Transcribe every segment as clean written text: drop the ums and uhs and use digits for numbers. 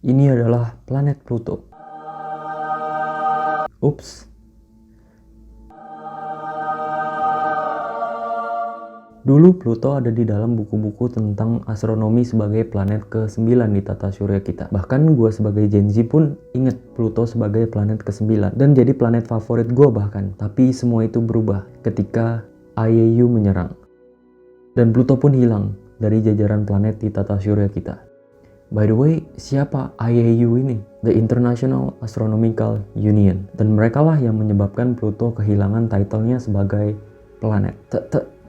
Ini adalah planet Pluto. Ups. Dulu Pluto ada di dalam buku-buku tentang astronomi sebagai planet ke-9 di tata surya kita. Bahkan gue sebagai Gen Z pun inget Pluto sebagai planet ke-9 dan jadi planet favorit gue bahkan. Tapi semua itu berubah ketika IAU menyerang. Dan Pluto pun hilang dari jajaran planet di tata surya kita. By the way, siapa IAU ini? The International Astronomical Union. Dan mereka lah yang menyebabkan Pluto kehilangan title-nya sebagai planet.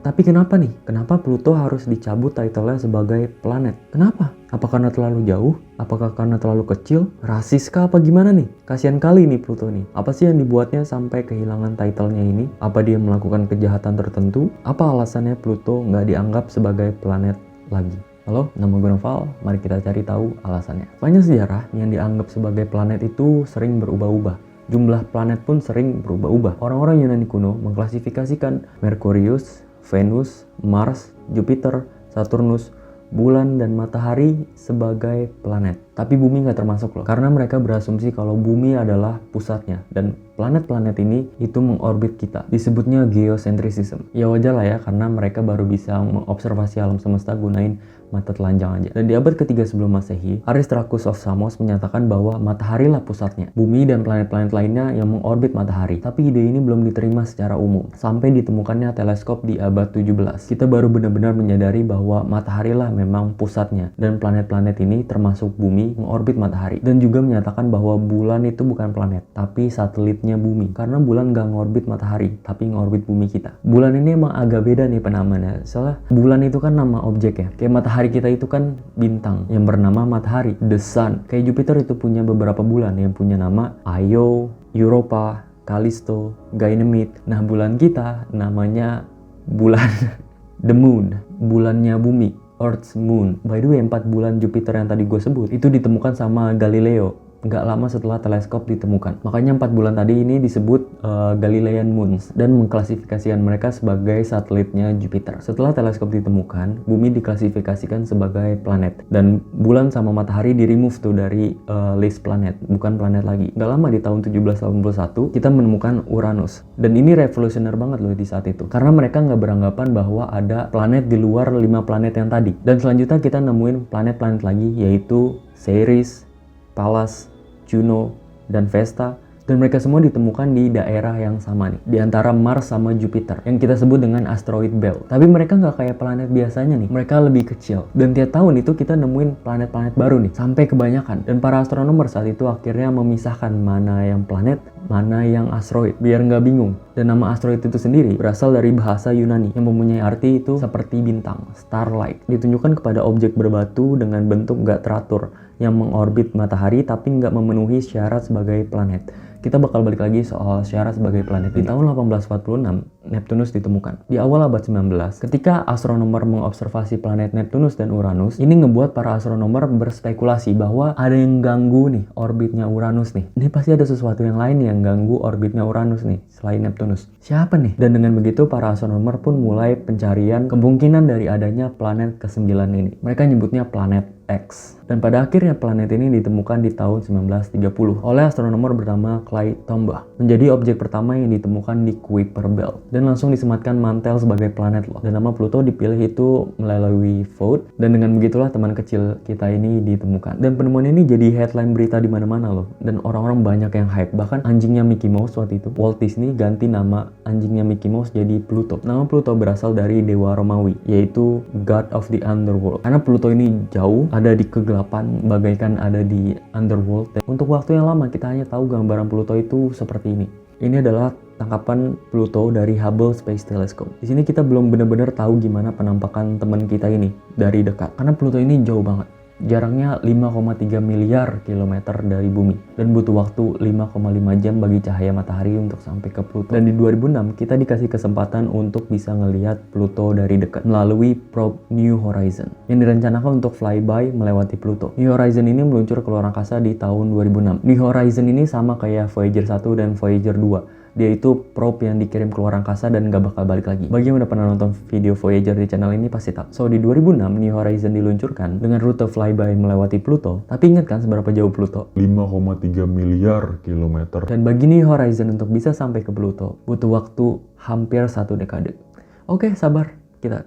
Tapi kenapa nih? Kenapa Pluto harus dicabut title-nya sebagai planet? Kenapa? Apa karena terlalu jauh? Apakah karena terlalu kecil? Rasis kah apa gimana nih? Kasian kali nih Pluto nih. Apa sih yang dibuatnya sampai kehilangan title-nya ini? Apa dia melakukan kejahatan tertentu? Apa alasannya Pluto nggak dianggap sebagai planet lagi? Halo, nama gue Noval. Mari kita cari tahu alasannya. Banyak sejarah yang dianggap sebagai planet itu sering berubah-ubah. Jumlah planet pun sering berubah-ubah. Orang-orang Yunani kuno mengklasifikasikan Merkurius, Venus, Mars, Jupiter, Saturnus, bulan, dan matahari sebagai planet. Tapi bumi nggak termasuk loh, karena mereka berasumsi kalau bumi adalah pusatnya dan planet-planet ini itu mengorbit kita. Disebutnya geocentrism. Ya wajar lah ya, karena mereka baru bisa mengobservasi alam semesta gunain mata telanjang aja. Dan di abad ketiga sebelum Masehi, Aristarchus of Samos menyatakan bahwa matahari lah pusatnya. Bumi dan planet-planet lainnya yang mengorbit matahari. Tapi ide ini belum diterima secara umum. Sampai ditemukannya teleskop di abad 17. Kita baru benar-benar menyadari bahwa matahari lah memang pusatnya. Dan planet-planet ini termasuk bumi mengorbit matahari. Dan juga menyatakan bahwa bulan itu bukan planet, tapi satelitnya bumi. Karena bulan nggak ngorbit matahari, tapi ngorbit bumi kita. Bulan ini emang agak beda nih penamaannya. Soalnya bulan itu kan nama objek ya. Kayak matahari kita itu kan bintang yang bernama matahari, the sun. Kayak Jupiter itu punya beberapa bulan yang punya nama Io, Europa, Callisto, Ganymede. Nah, bulan kita namanya bulan the moon, bulannya bumi, Earth's moon. By the way, 4 bulan Jupiter yang tadi gue sebut itu ditemukan sama Galileo nggak lama setelah teleskop ditemukan. Makanya 4 bulan tadi ini disebut Galilean moons dan mengklasifikasikan mereka sebagai satelitnya Jupiter. Setelah teleskop ditemukan, bumi diklasifikasikan sebagai planet dan bulan sama matahari di-remove tuh dari list planet, bukan planet lagi. Nggak lama di tahun 1781 kita menemukan Uranus dan ini revolusioner banget loh di saat itu karena mereka nggak beranggapan bahwa ada planet di luar 5 planet yang tadi. Dan selanjutnya kita nemuin planet-planet lagi yaitu Ceres, Pallas, Juno, dan Vesta, dan mereka semua ditemukan di daerah yang sama nih, di antara Mars sama Jupiter, yang kita sebut dengan asteroid belt. Tapi mereka nggak kayak planet biasanya nih, mereka lebih kecil. Dan tiap tahun itu kita nemuin planet-planet baru nih, sampai kebanyakan. Dan para astronomer saat itu akhirnya memisahkan mana yang planet, mana yang asteroid, biar nggak bingung. Dan nama asteroid itu sendiri berasal dari bahasa Yunani, yang mempunyai arti itu seperti bintang, starlight. Ditunjukkan kepada objek berbatu dengan bentuk nggak teratur, yang mengorbit matahari tapi nggak memenuhi syarat sebagai planet. Kita bakal balik lagi soal syarat sebagai planet. Di tahun 1846, Neptunus ditemukan. Di awal abad 19, ketika astronomer mengobservasi planet Neptunus dan Uranus, ini ngebuat para astronomer berspekulasi bahwa ada yang ganggu nih orbitnya Uranus nih. Ini pasti ada sesuatu yang lain yang ganggu orbitnya Uranus nih, selain Neptunus. Siapa nih? Dan dengan begitu, para astronomer pun mulai pencarian kemungkinan dari adanya planet ke-9 ini. Mereka nyebutnya planet X. Dan pada akhirnya planet ini ditemukan di tahun 1930 oleh astronomer bernama Clyde Tombaugh. Menjadi objek pertama yang ditemukan di Kuiper Belt dan langsung disematkan mantel sebagai planet loh. Dan nama Pluto dipilih itu melalui vote dan dengan begitulah teman kecil kita ini ditemukan. Dan penemuan ini jadi headline berita di mana-mana loh. Dan orang-orang banyak yang hype. Bahkan anjingnya Mickey Mouse waktu itu, Walt Disney ganti nama anjingnya Mickey Mouse jadi Pluto. Nama Pluto berasal dari dewa Romawi, yaitu God of the Underworld. Karena Pluto ini jauh, ada di kegelapan, bagaikan ada di underworld. Dan untuk waktu yang lama kita hanya tahu gambaran Pluto itu seperti ini. Ini adalah tangkapan Pluto dari Hubble Space Telescope. Di sini kita belum benar-benar tahu gimana penampakan teman kita ini dari dekat. Karena Pluto ini jauh banget. Jaraknya 5,3 miliar kilometer dari bumi dan butuh waktu 5,5 jam bagi cahaya matahari untuk sampai ke Pluto. Dan di 2006 kita dikasih kesempatan untuk bisa ngelihat Pluto dari dekat melalui probe New Horizon yang direncanakan untuk flyby melewati Pluto. New Horizon ini meluncur ke luar angkasa di tahun 2006. New Horizon ini sama kayak Voyager 1 dan Voyager 2. Dia itu probe yang dikirim keluar angkasa dan gak bakal balik lagi. Bagi yang udah pernah nonton video Voyager di channel ini pasti tahu. So di 2006 New Horizon diluncurkan dengan rute flyby melewati Pluto. Tapi ingat kan seberapa jauh Pluto? 5,3 miliar kilometer. Dan bagi New Horizon untuk bisa sampai ke Pluto butuh waktu hampir 1 dekade. Oke, sabar. Kita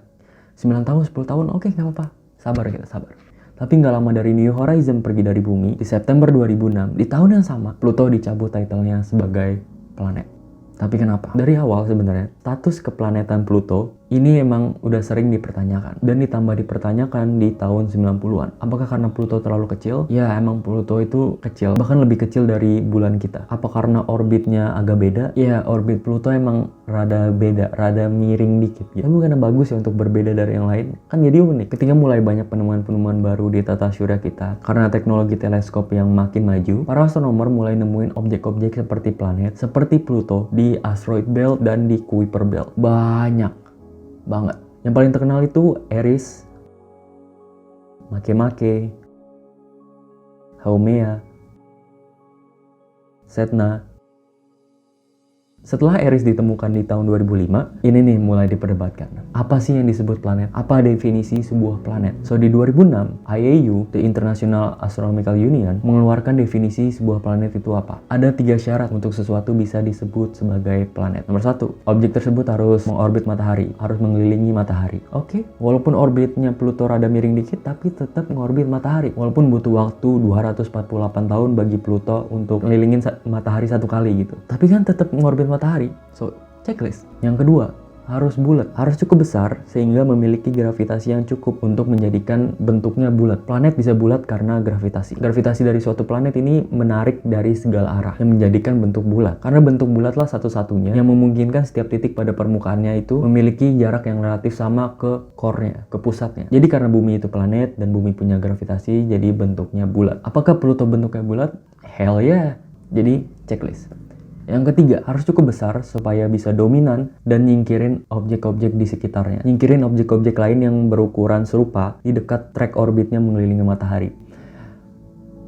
9 tahun, 10 tahun, oke gak apa-apa. Sabar kita, sabar. Tapi nggak lama dari New Horizon pergi dari bumi, di September 2006, di tahun yang sama, Pluto dicabut title-nya sebagai planet. Tapi kenapa? Dari awal sebenarnya, status keplanetan Pluto ini emang udah sering dipertanyakan. Dan ditambah dipertanyakan di tahun 90-an. Apakah karena Pluto terlalu kecil? Ya, emang Pluto itu kecil. Bahkan lebih kecil dari bulan kita. Apa karena orbitnya agak beda? Ya, orbit Pluto emang rada beda, rada miring dikit gitu. Tapi bukannya bagus ya untuk berbeda dari yang lain? Kan jadi unik. Ketika mulai banyak penemuan-penemuan baru di tata surya kita, karena teknologi teleskop yang makin maju, para astronomer mulai nemuin objek-objek seperti planet, seperti Pluto di asteroid belt dan di Kuiper belt. Banyak banget. Yang paling terkenal itu Eris, Makemake, Haumea, Sedna. Setelah Eris ditemukan di tahun 2005, ini nih mulai diperdebatkan. Apa sih yang disebut planet? Apa definisi sebuah planet? So di 2006, IAU, the International Astronomical Union, mengeluarkan definisi sebuah planet itu apa. Ada 3 syarat untuk sesuatu bisa disebut sebagai planet. Nomor 1, objek tersebut harus mengorbit matahari, harus mengelilingi matahari. Oke, walaupun orbitnya Pluto rada miring dikit, tapi tetap mengorbit matahari. Walaupun butuh waktu 248 tahun bagi Pluto untuk ngelilingin matahari 1 kali gitu. Tapi kan tetap mengorbit matahari. So, checklist. Yang kedua, harus bulat. Harus cukup besar sehingga memiliki gravitasi yang cukup untuk menjadikan bentuknya bulat. Planet bisa bulat karena gravitasi. Gravitasi dari suatu planet ini menarik dari segala arah yang menjadikan bentuk bulat. Karena bentuk bulatlah satu-satunya yang memungkinkan setiap titik pada permukaannya itu memiliki jarak yang relatif sama ke core-nya, ke pusatnya. Jadi karena bumi itu planet dan bumi punya gravitasi, jadi bentuknya bulat. Apakah Pluto bentuknya bulat? Hell yeah. Jadi checklist. Yang ketiga, harus cukup besar supaya bisa dominan dan nyingkirin objek-objek di sekitarnya. Nyingkirin objek-objek lain yang berukuran serupa di dekat trek orbitnya mengelilingi matahari.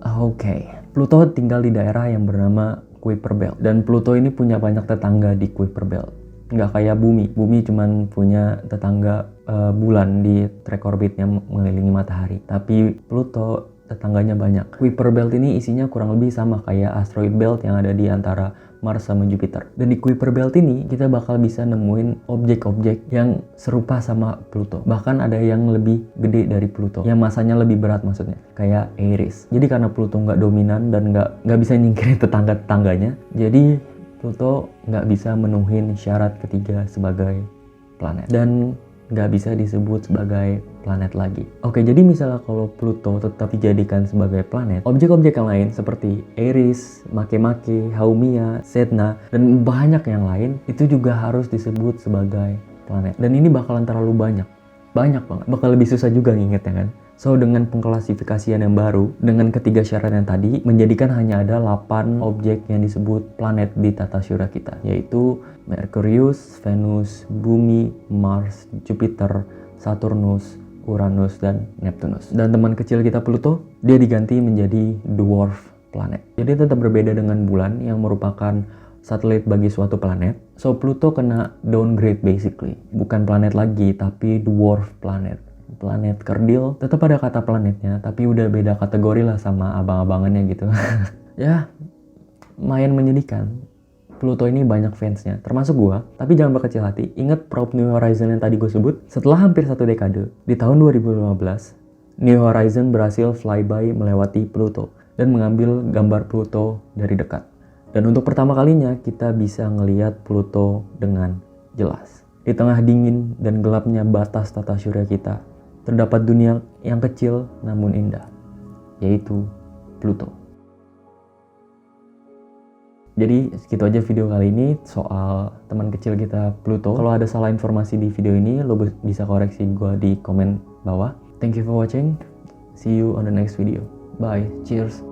Oke, Pluto tinggal di daerah yang bernama Kuiper Belt. Dan Pluto ini punya banyak tetangga di Kuiper Belt. Nggak kayak bumi. Bumi cuman punya tetangga bulan di trek orbitnya mengelilingi matahari. Tapi Pluto tetangganya banyak. Kuiper Belt ini isinya kurang lebih sama kayak asteroid belt yang ada di antara Mars sama Jupiter. Dan di Kuiper Belt ini kita bakal bisa nemuin objek-objek yang serupa sama Pluto. Bahkan ada yang lebih gede dari Pluto, yang masanya lebih berat maksudnya, kayak Eris. Jadi karena Pluto nggak dominan dan nggak bisa nyingkirin tetangga-tetangganya, jadi Pluto nggak bisa menuhin syarat ketiga sebagai planet. Dan nggak bisa disebut sebagai planet lagi. Oke, jadi misalnya kalau Pluto tetap dijadikan sebagai planet, objek-objek yang lain seperti Eris, Makemake, Haumea, Sedna, dan banyak yang lain itu juga harus disebut sebagai planet. Dan ini bakalan terlalu banyak banget. Bakal lebih susah juga ngingetnya kan. So, dengan pengklasifikasian yang baru, dengan ketiga syarat yang tadi, menjadikan hanya ada 8 objek yang disebut planet di tata surya kita, yaitu Merkurius, Venus, Bumi, Mars, Jupiter, Saturnus, Uranus, dan Neptunus. Dan teman kecil kita Pluto, dia diganti menjadi dwarf planet. Jadi tetap berbeda dengan bulan yang merupakan satelit bagi suatu planet. So, Pluto kena downgrade basically. Bukan planet lagi, tapi dwarf planet. Planet kerdil, tetap ada kata planetnya, tapi udah beda kategori lah sama abang-abangannya gitu. Ya, lumayan menyedihkan. Pluto ini banyak fansnya, termasuk gua. Tapi jangan berkecil hati, ingat probe New Horizon yang tadi gue sebut? Setelah hampir 1 dekade, di tahun 2015, New Horizon berhasil flyby melewati Pluto dan mengambil gambar Pluto dari dekat. Dan untuk pertama kalinya, kita bisa ngelihat Pluto dengan jelas. Di tengah dingin dan gelapnya batas tata surya kita, terdapat dunia yang kecil namun indah, yaitu Pluto. Jadi segitu aja video kali ini soal teman kecil kita Pluto. Kalau ada salah informasi di video ini, lo bisa koreksi gue di komen bawah. Thank you for watching. See you on the next video. Bye. Cheers.